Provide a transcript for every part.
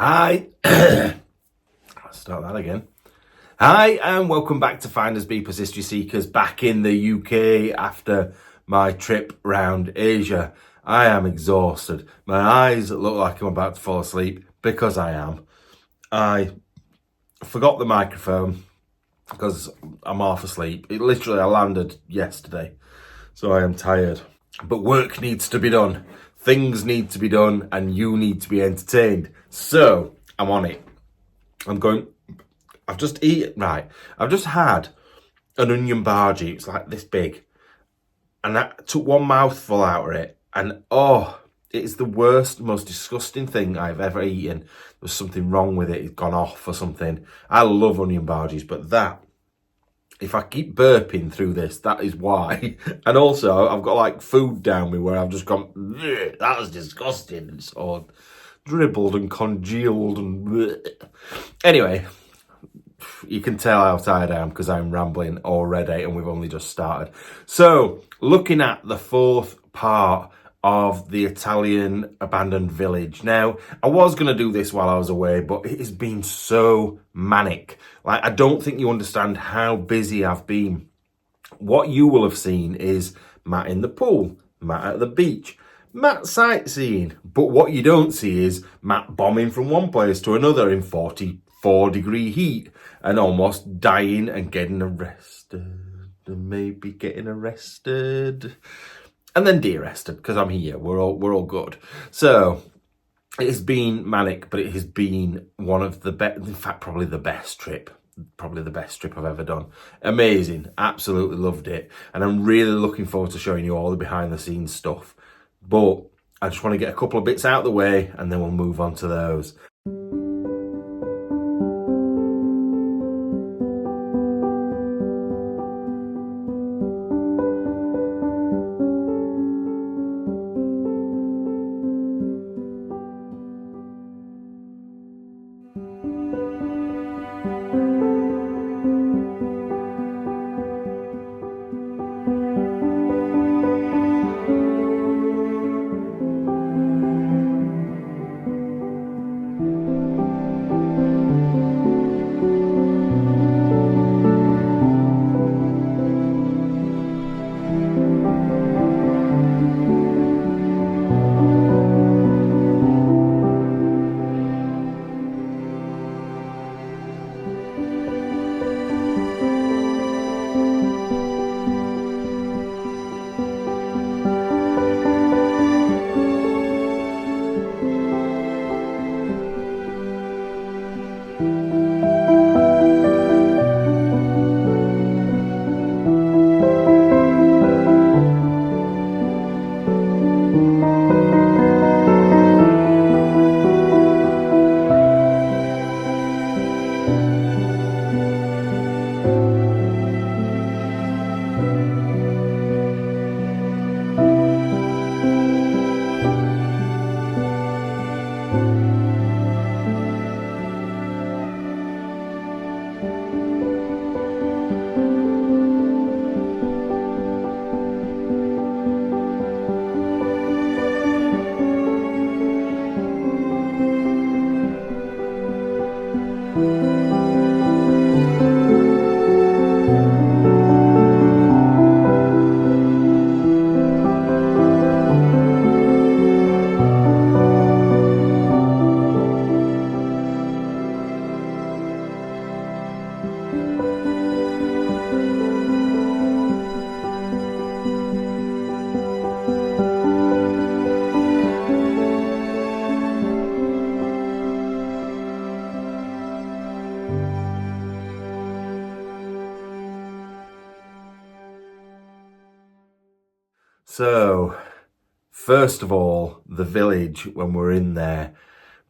Hi, let's start that again. Hi, and welcome back to FindersBeepers History Seekers, back in the UK after my trip round Asia. I am exhausted. My eyes look like I'm about to fall asleep, because I am. I forgot the microphone because I'm half asleep. I landed yesterday, so I am tired. But work needs to be done. Things need to be done, and you need to be entertained. So I'm on it. I've just had an onion bhaji. It's like this big, and I took one mouthful out of it, and it is the worst, most disgusting thing I've ever eaten. There was something wrong with it. It's gone off or something. I love onion bhajis, but if I keep burping through this, that is why. And also, I've got like food down me where I've just gone, that was disgusting. It's all dribbled and congealed and bleh. Anyway, you can tell how tired I am because I'm rambling already and we've only just started. So, looking at the fourth part of the Italian abandoned village. Now, I was going to do this while I was away, but it has been so manic. Like, I don't think you understand how busy I've been. What you will have seen is Matt in the pool, Matt at the beach, Matt sightseeing. But what you don't see is Matt bombing from one place to another in 44-degree heat and almost dying and getting arrested and maybe getting arrested. And then de-arrested, because I'm here. We're all good. So it has been manic, but it has been one of the best, in fact, probably the best trip. Probably the best trip I've ever done. Amazing. Absolutely loved it. And I'm really looking forward to showing you all the behind the scenes stuff. But I just want to get a couple of bits out of the way and then we'll move on to those. So, first of all, the village, when we're in there,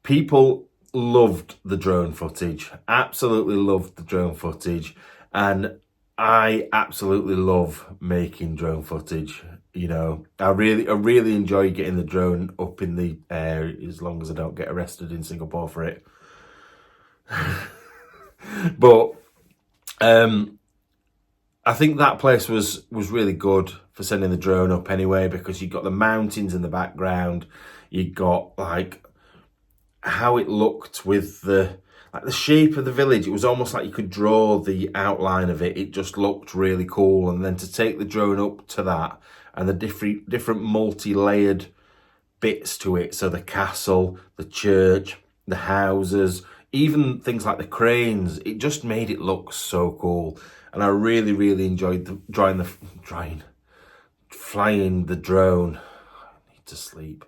people loved the drone footage, absolutely loved the drone footage, and I absolutely love making drone footage. You know, I really enjoy getting the drone up in the air, as long as I don't get arrested in Singapore for it. But I think that place was really good for sending the drone up anyway, because you got the mountains in the background, you got like how it looked with the shape of the village. It was almost like you could draw the outline of it. It just looked really cool. And then to take the drone up to that and the different multi-layered bits to it. So the castle, the church, the houses, even things like the cranes, it just made it look so cool. And I really, really enjoyed flying the drone. I need to sleep.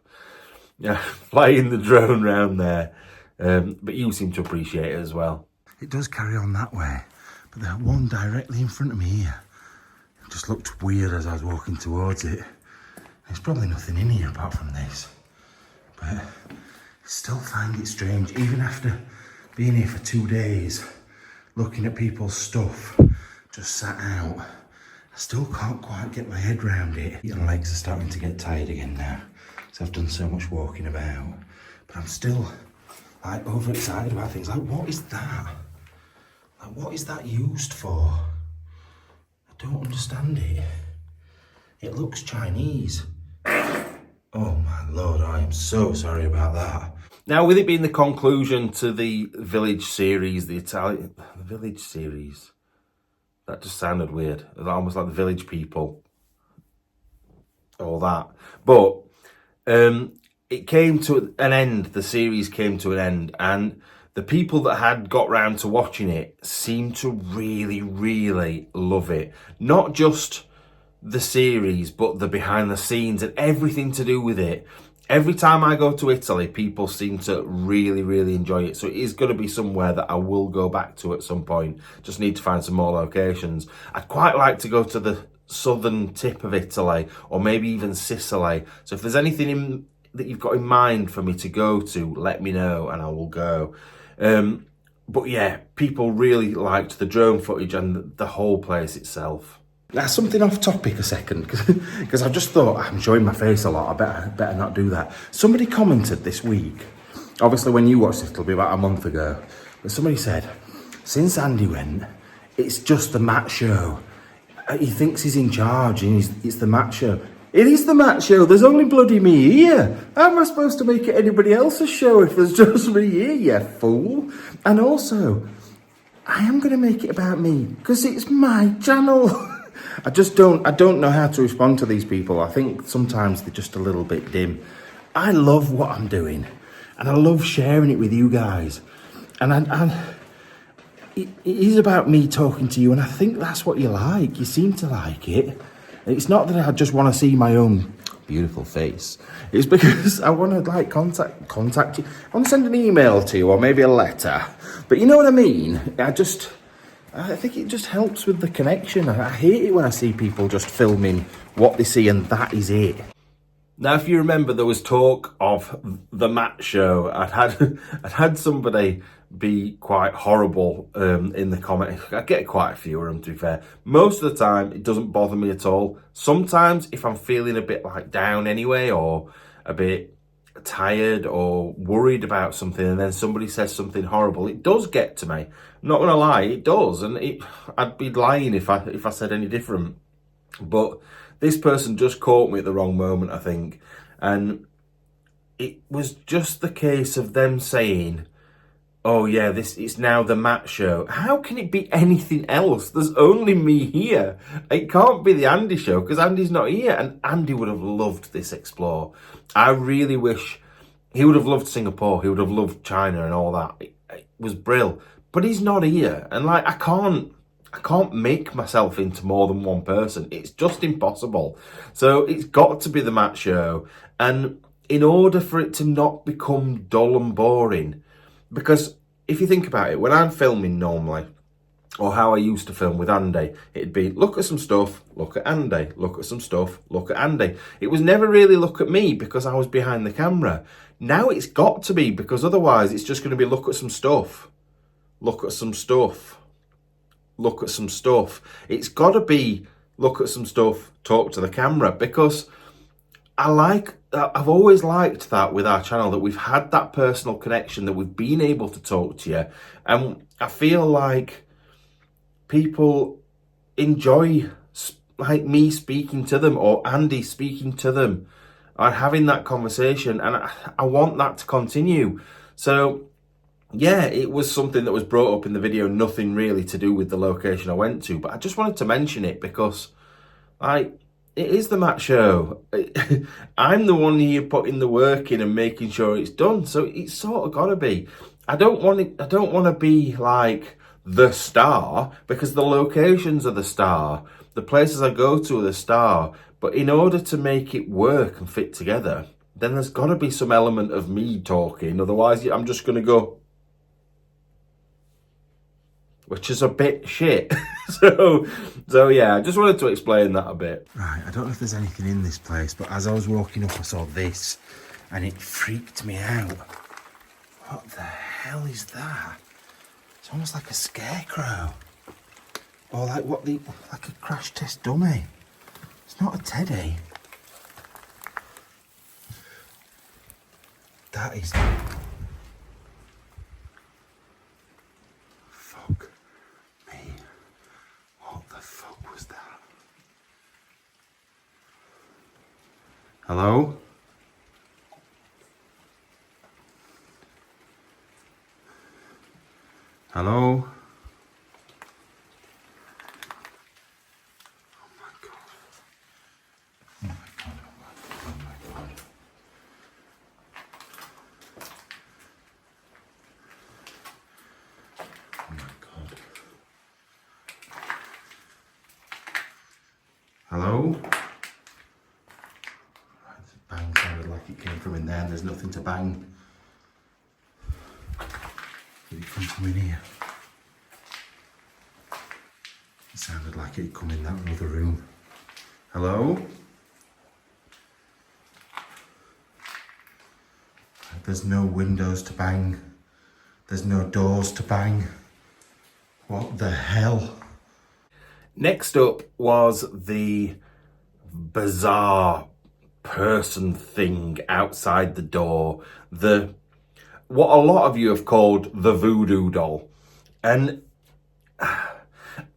Yeah, flying the drone round there. But you seem to appreciate it as well. It does carry on that way, but the one directly in front of me here, it just looked weird as I was walking towards it. There's probably nothing in here apart from this, but I still find it strange, even after being here for 2 days, looking at people's stuff, just sat out. I still can't quite get my head around it. My legs are starting to get tired again now, because I've done so much walking about, but I'm still like overexcited about things. Like, what is that? Like, what is that used for? I don't understand it. It looks Chinese. Oh my Lord, I am so sorry about that. Now, with it being the conclusion to the Village series, the Village series, that just sounded weird. It was almost like the Village People, all that. But it came to an end. The series came to an end, and the people that had got round to watching it seemed to really, really love it. Not just the series, but the behind the scenes and everything to do with it. Every time I go to Italy, people seem to really, really enjoy it. So it is going to be somewhere that I will go back to at some point. Just need to find some more locations. I'd quite like to go to the southern tip of Italy, or maybe even Sicily. So if there's anything that you've got in mind for me to go to, let me know and I will go. But yeah, people really liked the drone footage and the whole place itself. Now, something off topic a second, because I just thought I'm showing my face a lot. I better not do that. Somebody commented this week, obviously when you watched it, it'll be about a month ago, but somebody said, since Andy went, it's just the Matt show. He thinks he's in charge and it's the Matt show. It is the Matt show. There's only bloody me here. How am I supposed to make it anybody else's show if there's just me here, you fool? And also, I am going to make it about me because it's my channel. I don't know how to respond to these people. I think sometimes they're just a little bit dim. I love what I'm doing and I love sharing it with you guys. And it is about me talking to you, and I think that's what you like. You seem to like it. It's not that I just want to see my own beautiful face. It's because I want to like contact you. I want to send an email to you or maybe a letter. But you know what I mean? I think it just helps with the connection. I hate it when I see people just filming what they see and that is it. Now, if you remember, there was talk of the Matt show. I'd had somebody be quite horrible in the comment. I get quite a few of them, to be fair. Most of the time, it doesn't bother me at all. Sometimes, if I'm feeling a bit like down anyway, or a bit tired or worried about something, and then somebody says something horrible, it does get to me. I'm not gonna lie, it does, and I'd be lying if I said any different. But this person just caught me at the wrong moment, I think, and it was just the case of them saying, oh yeah, it's now the Matt show. How can it be anything else? There's only me here. It can't be the Andy show because Andy's not here, and Andy would have loved this explore. I really wish he would have loved Singapore. He would have loved China and all that. It was brilliant, but he's not here, and like I can't make myself into more than one person. It's just impossible. So it's got to be the Matt show, and in order for it to not become dull and boring. Because if you think about it, when I'm filming normally, or how I used to film with Andy, it'd be look at some stuff, look at Andy, look at some stuff, look at Andy. It was never really look at me because I was behind the camera. Now it's got to be, because otherwise it's just going to be look at some stuff, look at some stuff, look at some stuff. It's got to be look at some stuff, talk to the camera, because I've always liked that with our channel, that we've had that personal connection, that we've been able to talk to you. And I feel like people enjoy like me speaking to them or Andy speaking to them and having that conversation. And I want that to continue. So yeah, it was something that was brought up in the video, nothing really to do with the location I went to, but I just wanted to mention it because, like, it is the Matt Show. I'm the one here putting the work in and making sure it's done, so it's sort of got to be. I don't want to be like the star, because the locations are the star, the places I go to are the star. But in order to make it work and fit together, then there's got to be some element of me talking. Otherwise, I'm just going to go, which is a bit shit. so yeah, I just wanted to explain that a bit. Right, I don't know if there's anything in this place, but as I was walking up, I saw this, and it freaked me out. What the hell is that? It's almost like a scarecrow. Or like like a crash test dummy. It's not a teddy. That is... Fuck me. What the fuck was that? Hello? Hello? Oh my god. Oh my god, oh my god. Oh my god. Hello? Right, the bang sounded like it came from in there, and there's nothing to bang. Did it come from in here? It sounded like it'd come in that other room. Hello? There's no windows to bang. There's no doors to bang. What the hell? Next up was the bizarre person thing outside the door. What a lot of you have called the voodoo doll. And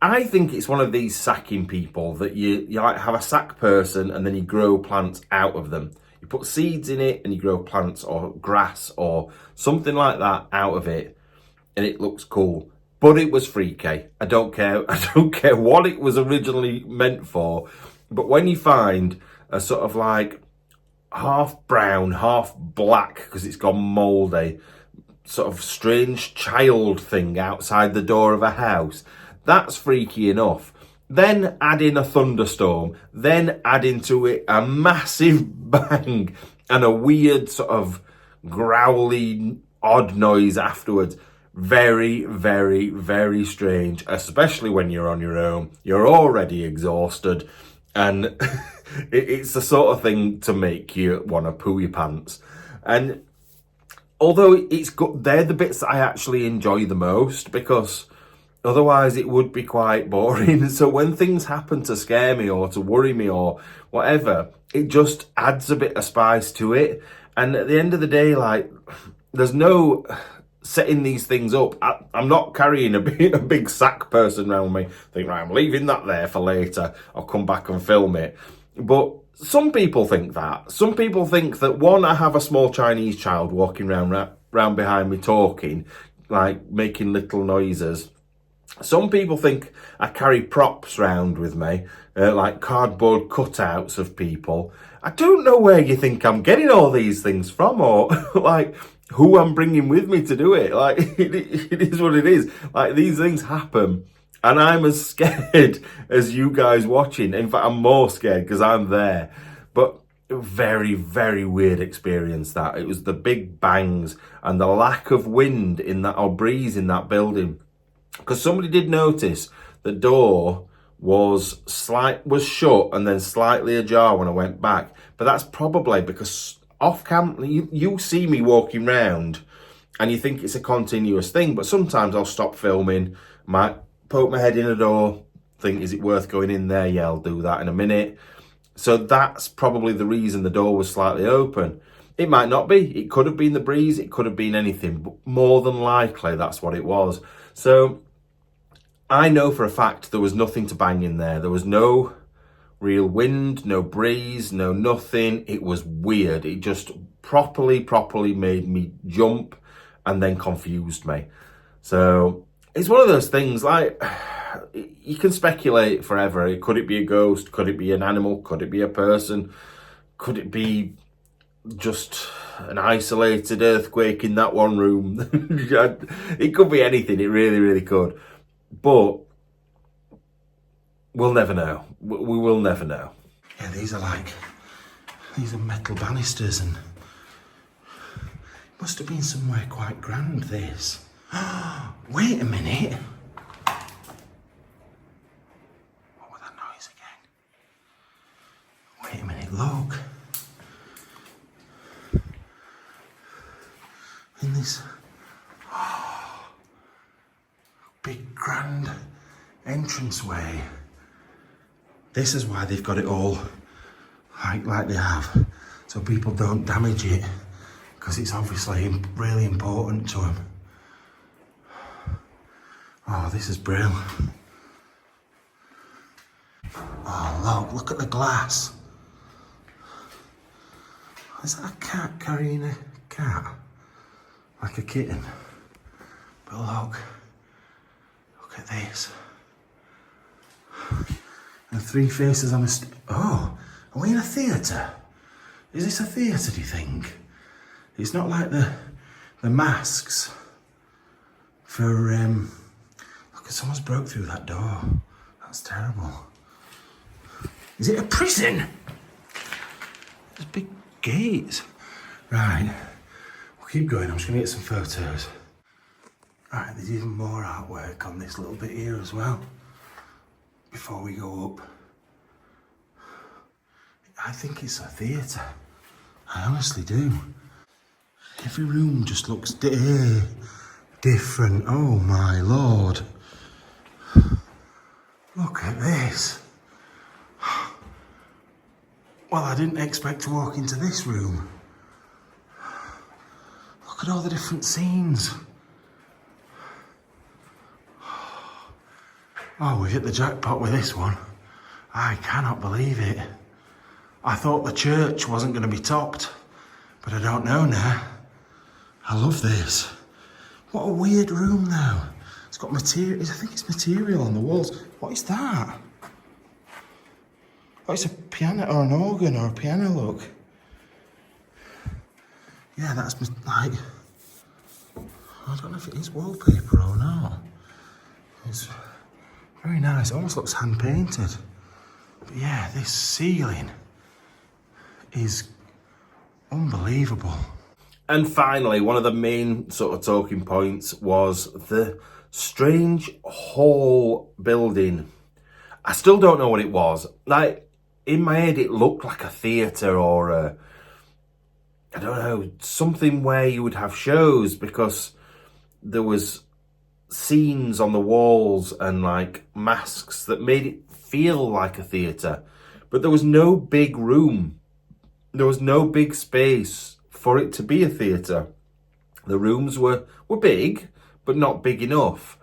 I think it's one of these sacking people that you like have a sack person and then you grow plants out of them. You put seeds in it and you grow plants or grass or something like that out of it, and it looks cool. But it was freaky. I don't care what it was originally meant for. But when you find a sort of like half brown, half black, because it's gone mouldy, sort of strange child thing outside the door of a house, that's freaky enough. Then add in a thunderstorm, then add into it a massive bang and a weird sort of growly odd noise afterwards. Very, very, very strange, especially when you're on your own. You're already exhausted, and it's the sort of thing to make you want to poo your pants. And although it's good, they're the bits that I actually enjoy the most, because otherwise it would be quite boring. So when things happen to scare me or to worry me or whatever, it just adds a bit of spice to it. And at the end of the day, like, there's no setting these things up. I'm not carrying a big sack person around me. Think, right, I'm leaving that there for later. I'll come back and film it. But some people think that. Some people think that, one, I have a small Chinese child walking round behind me talking, like making little noises. Some people think I carry props round with me, like cardboard cutouts of people. I don't know where you think I'm getting all these things from, or like who I'm bringing with me to do it. Like, it is what it is. Like, these things happen, and I'm as scared as you guys watching. In fact, I'm more scared because I'm there. But very, very weird experience that. It was the big bangs and the lack of wind in that, or breeze in that building. Because somebody did notice the door was shut and then slightly ajar when I went back. But that's probably because off camera, you see me walking round and you think it's a continuous thing. But sometimes I'll stop filming, might poke my head in a door, think, is it worth going in there? Yeah, I'll do that in a minute. So that's probably the reason the door was slightly open. It might not be. It could have been the breeze. It could have been anything. But more than likely, that's what it was. So I know for a fact there was nothing to bang in there. There was no real wind, no breeze, no nothing. It was weird. It just properly made me jump and then confused me. So it's one of those things, like, you can speculate forever. Could it be a ghost? Could it be an animal? Could it be a person? Could it be just an isolated earthquake in that one room? It could be anything. It really, really could. But we'll never know. We will never know. Yeah, these are metal banisters, and must have been somewhere quite grand, this. Wait a minute. What was that noise again? Wait a minute, look. In this big grand entranceway. This is why they've got it all like they have, so people don't damage it, because it's obviously really important to them. Oh, this is brilliant. Oh, look at the glass. Is that a cat carrying a cat? Like a kitten? But look at this. And 3 faces on a oh, are we in a theatre? Is this a theatre, do you think? It's not like the masks for, look, someone's broke through that door. That's terrible. Is it a prison? There's big gates. Right, we'll keep going. I'm just gonna get some photos. Right, there's even more artwork on this little bit here as well, before we go up. I think it's a theatre. I honestly do. Every room just looks different. Oh my lord. Look at this. Well, I didn't expect to walk into this room. Look at all the different scenes. Oh, we've hit the jackpot with this one. I cannot believe it. I thought the church wasn't going to be topped, but I don't know now. I love this. What a weird room though. It's got material, I think it's material on the walls. What is that? Oh, it's a piano or an organ or a piano, look. Yeah, that's like, I don't know if it is wallpaper or not. It's very nice, it almost looks hand painted. But yeah, this ceiling is unbelievable. And finally, one of the main sort of talking points was the strange hall building. I still don't know what it was. Like, in my head, it looked like a theatre or a, I don't know, something where you would have shows, because there was scenes on the walls and like masks that made it feel like a theatre. But there was no big room. There was no big space for it to be a theatre. The rooms were big, but not big enough.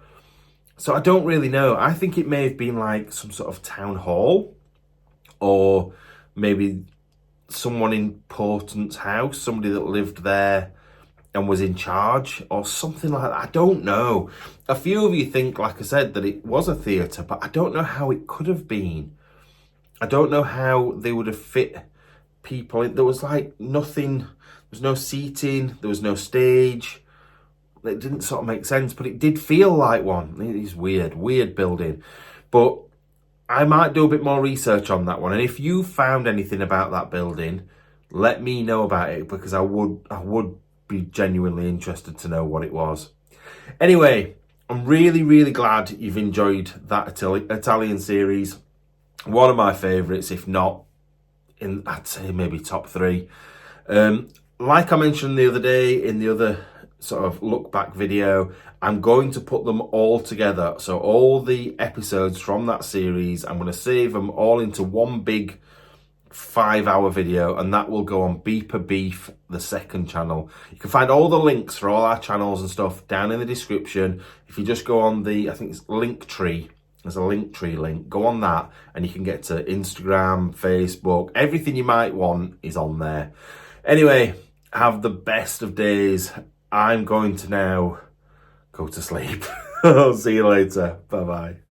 So I don't really know. I think it may have been like some sort of town hall, or maybe someone important's house, somebody that lived there and was in charge, or something like that. I don't know. A few of you think, like I said, that it was a theatre, but I don't know how it could have been. I don't know how they would have fit people in. There was like nothing, there was no seating, there was no stage. It didn't sort of make sense, but it did feel like one. It is weird building. But I might do a bit more research on that one. And if you found anything about that building, let me know about it, because I would be genuinely interested to know what it was. Anyway, I'm really glad you've enjoyed that Italian series. One of my favourites, if not in, I'd say maybe top 3. Like I mentioned the other day in the other sort of look back video, I'm going to put them all together. So all the episodes from that series, I'm going to save them all into one big 5-hour video, and that will go on Beeper Beef, the second channel. You can find all the links for all our channels and stuff down in the description. If you just go on the, I think it's Linktree, there's a Linktree link, go on that and you can get to Instagram, Facebook, everything you might want is on there. Anyway, have the best of days. I'm going to now go to sleep. I'll see you later. Bye bye.